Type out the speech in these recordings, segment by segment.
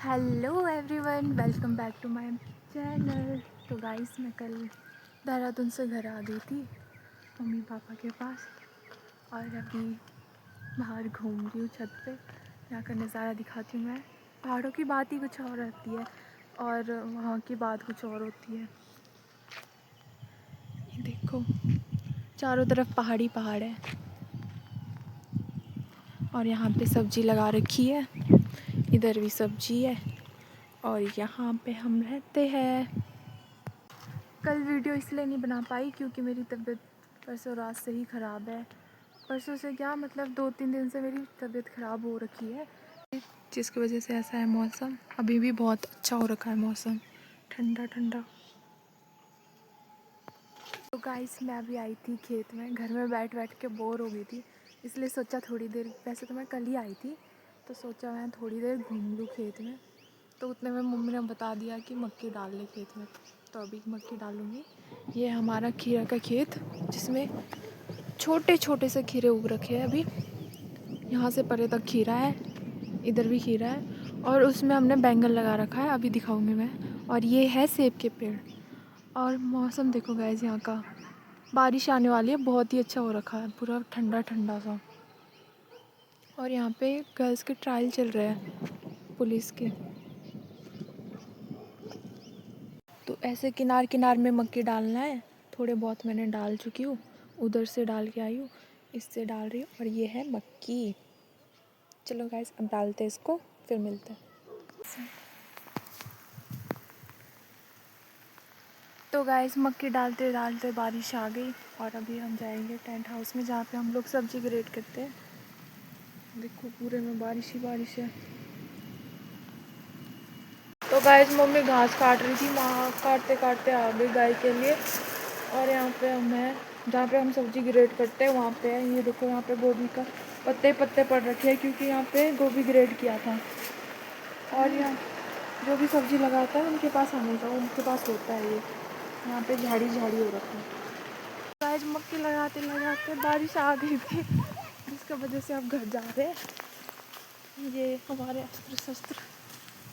Hello everyone, welcome back to my channel. तो guys, मैं कल देहरादून से घर आ गई थी मम्मी पापा के पास और अभी बाहर घूम रही हूँ छत पे। यहाँ का नज़ारा दिखाती हूँ मैं। पहाड़ों की बात ही कुछ और रहती है और वहाँ की बात कुछ और होती है। ये देखो, चारों तरफ पहाड़ी पहाड़ है और यहाँ पे सब्जी लगा रखी है। इधर भी सब्जी है और यहाँ पे हम रहते हैं। कल वीडियो इसलिए नहीं बना पाई क्योंकि मेरी तबीयत परसों रात से ही ख़राब है। परसों से क्या मतलब 2-3 दिन से मेरी तबीयत ख़राब हो रखी है, जिसकी वजह से ऐसा है मौसम। अभी भी बहुत अच्छा हो रखा है मौसम, ठंडा ठंडा। तो गाइस, मैं अभी आई थी खेत में। घर में बैठ बैठ के बोर हो गई थी, इसलिए सोचा थोड़ी देर, वैसे तो मैं कल ही आई थी, तो सोचा मैं थोड़ी देर घूम लूँ खेत में। तो उतने में मम्मी ने बता दिया कि मक्की डाल ले खेत में, तो अभी मक्की डालूँगी। ये हमारा खीरा का खेत, जिसमें छोटे छोटे से खीरे उग रखे हैं। अभी यहाँ से परे तक खीरा है, इधर भी खीरा है और उसमें हमने बैंगन लगा रखा है, अभी दिखाऊंगी मैं। और ये है सेब के पेड़। और मौसम देखो गाइस, यहाँ का बारिश आने वाली है, बहुत ही अच्छा हो रखा है, पूरा ठंडा ठंडा सा। और यहाँ पे गर्ल्स के ट्रायल चल रहे हैं पुलिस के। तो ऐसे किनार किनार में मक्की डालना है। थोड़े बहुत मैंने डाल चुकी हूँ, उधर से डाल के आई हूँ, इससे डाल रही हूँ। और ये है मक्की। चलो गाइस, अब डालते हैं इसको, फिर मिलते हैं। तो गाइस, मक्की डालते डालते बारिश आ गई और अभी हम जाएंगे टेंट हाउस में, जहाँ पे हम लोग सब्जी ग्रेड करते हैं। देखो, पूरे में बारिश ही बारिश है। तो गाइस, मम्मी घास काट रही थी, वहाँ काटते काटते आ गई गाय के लिए। और यहाँ पे हम हैं, जहाँ पे हम सब्जी ग्रेड करते हैं, वहाँ पे है। ये देखो, यहाँ पे गोभी का पत्ते पत्ते पड़ रखे हैं, क्योंकि यहाँ पे गोभी ग्रेड किया था। और यहाँ जो भी सब्जी लगाता है उनके पास हमेशा उनके पास होता है ये। यहाँ पे झाड़ी झाड़ी हो रखी है। गाइस, मक्की लगाते लगाते बारिश आ गई थी, जिसकी वजह से अब घर जा रहे हैं। ये हमारे अस्त्र शस्त्र।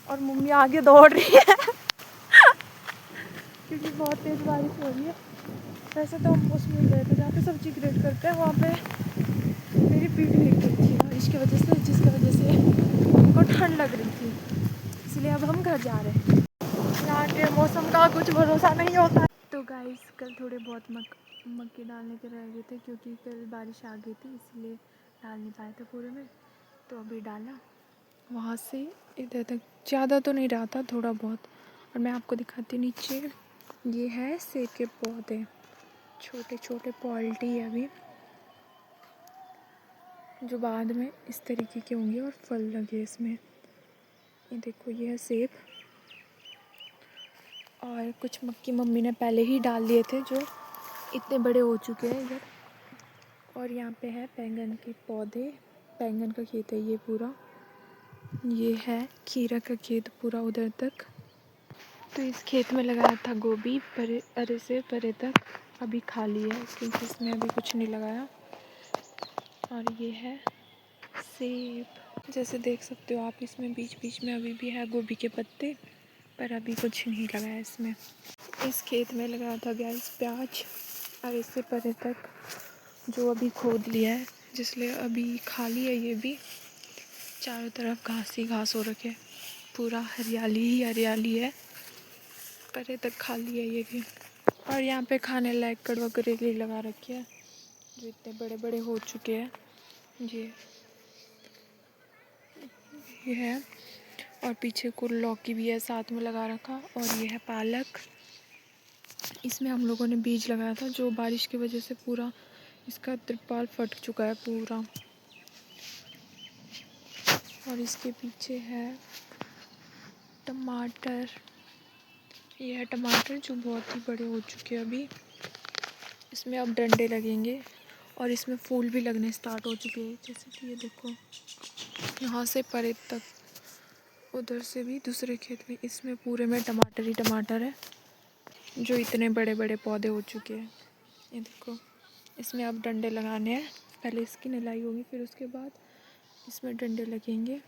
और मम्मी आगे दौड़ रही है क्योंकि बहुत तेज़ बारिश हो रही है। वैसे तो हम उसमें गए थे जहाँ पे सब्जी ग्रेड करते हैं, वहाँ पे मेरी पीठ भीग गई थी बारिश की वजह से, जिसकी वजह से उनको ठंड लग रही थी। इसलिए अब हम घर जा रहे हैं। यहाँ के मौसम का कुछ भरोसा नहीं होता है। तो गाइस, कल थोड़े बहुत मक्की डालने के रह गए थे, क्योंकि कल बारिश आ गई थी, इसलिए डाल नहीं पाए थे पूरे में। तो अभी डाला। वहाँ से इधर तक ज़्यादा तो नहीं रहा था, थोड़ा बहुत। और मैं आपको दिखाती हूँ नीचे। ये है सेब के पौधे, छोटे छोटे पॉल्टी है अभी, जो बाद में इस तरीके के होंगे और फल लगे इसमें। ये देखो, ये है सेब। और कुछ मक्की मम्मी ने पहले ही डाल दिए थे, जो इतने बड़े हो चुके हैं इधर। और यहाँ पे है बैंगन के पौधे, बैंगन का खेत है ये पूरा। ये है खीरा का खेत पूरा उधर तक। तो इस खेत में लगाया था गोभी, परे अरे से परे तक अभी खाली है, क्योंकि इसमें अभी कुछ नहीं लगाया। और ये है सेब, जैसे देख सकते हो आप, इसमें बीच बीच में अभी भी है गोभी के पत्ते, पर अभी कुछ नहीं लगाया इसमें। इस खेत में लगाया था गैस प्याज, और इससे परे तक जो अभी खोद लिया है, जिसलिए अभी खाली है ये भी। चारों तरफ घास ही घास हो रखे, पूरा हरियाली ही हरियाली है। परे तक खाली है ये भी। और यहाँ पे खाने लायक कड़वा करेले लगा रखे हैं, जो इतने बड़े बड़े हो चुके हैं। ये है। और पीछे को लौकी भी है साथ में लगा रखा। और ये है पालक। इसमें हम लोगों ने बीज लगाया था, जो बारिश की वजह से पूरा इसका त्रिपाल फट चुका है पूरा। और इसके पीछे है टमाटर। ये है टमाटर, जो बहुत ही बड़े हो चुके हैं अभी। इसमें अब डंडे लगेंगे और इसमें फूल भी लगने स्टार्ट हो चुके हैं, जैसे कि ये देखो, यहाँ से परे तक, उधर से भी दूसरे खेत में। इसमें पूरे में टमाटर ही टमाटर है, जो इतने बड़े बड़े पौधे हो चुके हैं। ये देखो, इसमें अब डंडे लगाने हैं। पहले इसकी निलाई होगी, फिर उसके बाद इसमें डंडे लगेंगे।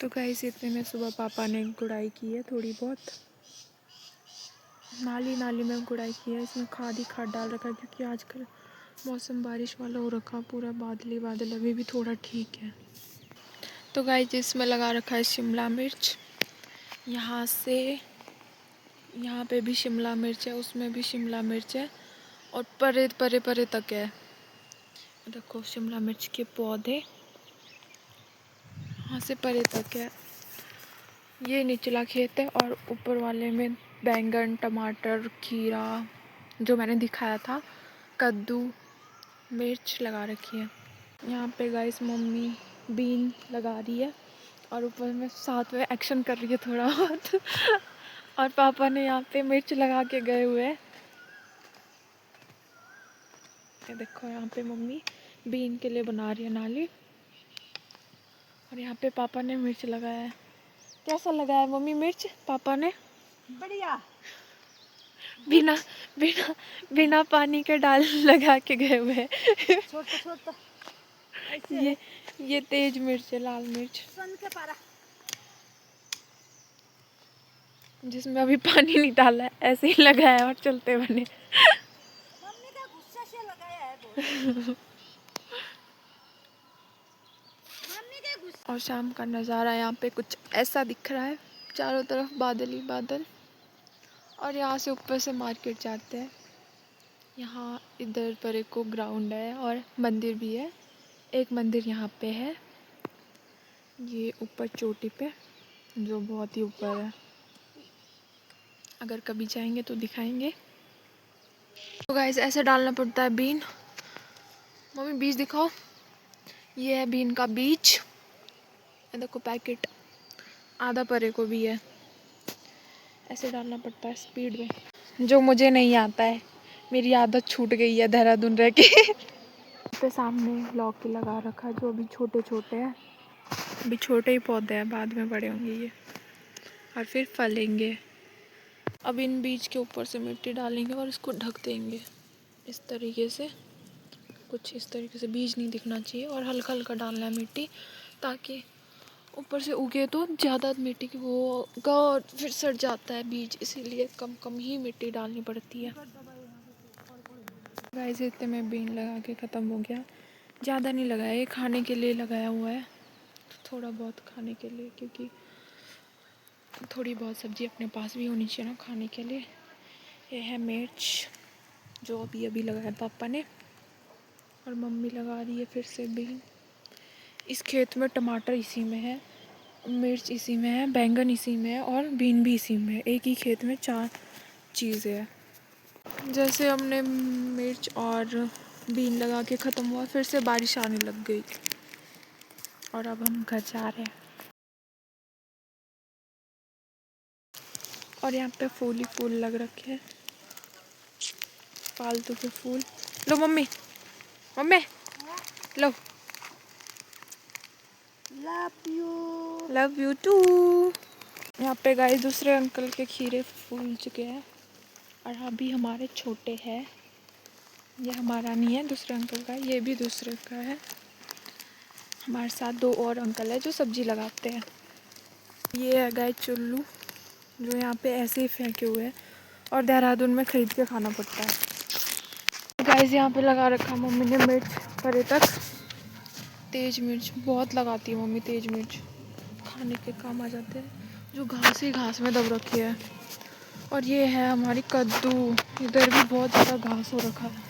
तो गाइस इतने में सुबह पापा ने गुड़ाई की है, थोड़ी बहुत नाली नाली में गुड़ाई की है। इसमें खाद ही खाद डाल रखा है क्योंकि आजकल मौसम बारिश वाला हो रखा, पूरा बादली बादल, अभी भी थोड़ा ठीक है। तो गाइस इसमें लगा रखा है शिमला मिर्च, यहाँ से यहाँ पे भी शिमला मिर्च है, उसमें भी शिमला मिर्च है और परे परे परे तक है। देखो शिमला मिर्च के पौधे यहाँ से परे तक है। ये निचला खेत है और ऊपर वाले में बैंगन, टमाटर, खीरा जो मैंने दिखाया था, कद्दू, मिर्च लगा रखी है। यहाँ पे गाइस मम्मी बीन लगा रही है और ऊपर में साथ में एक्शन कर रही है थोड़ा बहुत और पापा ने यहाँ पे मिर्च लगा के गए हुए हैं। ये देखो यहाँ पे मम्मी बीन के लिए बना रही है नाली और यहाँ पे पापा ने मिर्च लगाया है। कैसा लगाया है मम्मी मिर्च पापा ने? बढ़िया। बिना बिना बिना पानी के डाल लगा के गए हुए हैं। छोटा छोटा ये तेज मिर्च है, लाल मिर्च, के पारा जिसमें अभी पानी नहीं डाला है, ऐसे ही लगाया और चलते बने। मम्मी का गुस्सा से लगाया है मम्मी का गुस्सा। और शाम का नज़ारा यहाँ पे कुछ ऐसा दिख रहा है, चारों तरफ बादल ही बादल और यहाँ से ऊपर से मार्केट जाते हैं। यहाँ इधर पर एक को ग्राउंड है और मंदिर भी है, एक मंदिर यहाँ पे है, ये ऊपर चोटी पे जो बहुत ही ऊपर है, अगर कभी जाएंगे तो दिखाएंगे। तो गाइस ऐसे डालना पड़ता है बीन। मम्मी बीज दिखाओ, ये है बीन का बीज, देखो पैकेट आधा परे को भी है, ऐसे डालना पड़ता है स्पीड में, जो मुझे नहीं आता है, मेरी आदत छूट गई है देहरादून रह के। पे सामने लौकी लगा रखा है जो अभी छोटे छोटे हैं, अभी छोटे ही पौधे हैं, बाद में बड़े होंगे ये और फिर फलेंगे। अब इन बीज के ऊपर से मिट्टी डालेंगे और इसको ढक देंगे इस तरीके से, कुछ इस तरीके से, बीज नहीं दिखना चाहिए और हल्का हल्का डालना है मिट्टी ताकि ऊपर से उगे तो ज़्यादा मिट्टी की वो होगा और फिर सड़ जाता है बीज, इसीलिए कम कम ही मिट्टी डालनी पड़ती है। गाइस इतने में बीन लगा के ख़त्म हो गया, ज़्यादा नहीं लगाया, ये खाने के लिए लगाया हुआ है, थोड़ा बहुत खाने के लिए, क्योंकि थोड़ी बहुत सब्ज़ी अपने पास भी होनी चाहिए ना खाने के लिए। ये है मिर्च जो अभी अभी लगाया पापा ने और मम्मी लगा रही है फिर से बीन। इस खेत में टमाटर इसी में है, मिर्च इसी में है, बैंगन इसी में है और बीन भी इसी में है, एक ही खेत में 4 चीज़ें हैं। जैसे हमने मिर्च और बीन लगा के ख़त्म हुआ, फिर से बारिश आने लग गई और अब हम घर जा रहे हैं। और यहाँ पे फूल ही फूल लग रखे हैं, फालतू के फूल। लो मम्मी, मम्मी लो, लव यू टू। यहाँ पे गाइस दूसरे अंकल के खीरे फूल चुके हैं और अभी हमारे छोटे हैं, ये हमारा नहीं है, दूसरे अंकल का, ये भी दूसरे का है। हमारे साथ 2 और अंकल है जो सब्जी लगाते हैं। ये है गाइस चुल्लू जो यहाँ पे ऐसे ही फेंके हुए हैं और देहरादून में ख़रीद के खाना पड़ता है। गाइस यहाँ पे लगा रखा मम्मी ने मिर्च परे तक, तेज मिर्च बहुत लगाती है मम्मी, तेज मिर्च खाने के काम आ जाते हैं, जो घास ही घास में दब रखी है। और ये है हमारी कद्दू, इधर भी बहुत ज़्यादा घास हो रखा है,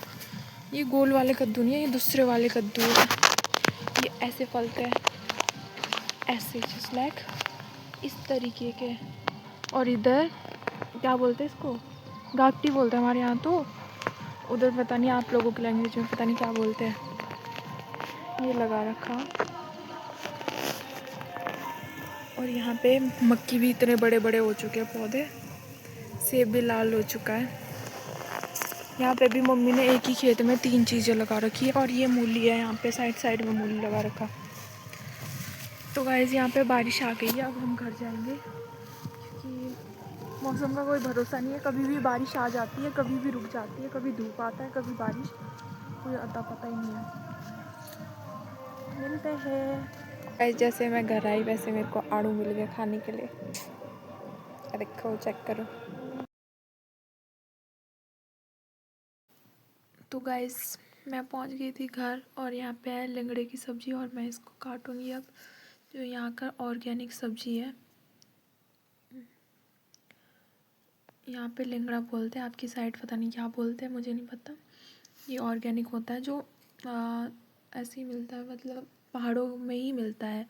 ये गोल वाले कद्दू नहीं है, ये दूसरे वाले कद्दू है, ये ऐसे फलते हैं, ऐसे जस्ट लाइक इस तरीके के। और इधर क्या बोलते हैं इसको, गागटी बोलते हैं हमारे यहाँ, तो उधर पता नहीं आप लोगों की लैंग्वेज में पता नहीं क्या बोलते हैं। ये लगा रखा और यहाँ पे मक्की भी इतने बड़े बड़े हो चुके हैं पौधे, सेब भी लाल हो चुका है। यहाँ पे भी मम्मी ने एक ही खेत में 3 चीज़ें लगा रखी है और ये मूली है, यहाँ पे साइड साइड में मूली लगा रखा। तो गाइस यहाँ पे बारिश आ गई है, अब हम घर जाएंगे क्योंकि मौसम का कोई भरोसा नहीं है, कभी भी बारिश आ जाती है, कभी भी रुक जाती है, कभी धूप आता है, कभी बारिश, कोई अता पता ही नहीं है। मिलते हैं। गाइस जैसे मैं घर आई वैसे मेरे को आड़ू मिल गया खाने के लिए। देखो चेक करो। तो गाइस मैं पहुंच गई थी घर और यहाँ पे है लंगड़े की सब्ज़ी और मैं इसको काटूंगी अब। जो यहाँ का ऑर्गेनिक सब्ज़ी है, यहाँ पे लंगड़ा बोलते हैं, आपकी साइड पता नहीं क्या बोलते हैं, मुझे नहीं पता। ये ऑर्गेनिक होता है जो ऐसे ही मिलता है, मतलब पहाड़ों में ही मिलता है।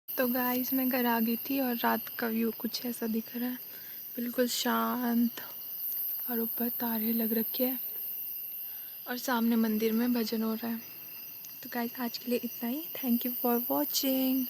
तो गाइस मैं घर आ गई थी और रात का व्यू कुछ ऐसा दिख रहा है, बिल्कुल शांत, और ऊपर तारे लग रखे हैं और सामने मंदिर में भजन हो रहा है। तो गाइस आज के लिए इतना ही। Thank you for watching.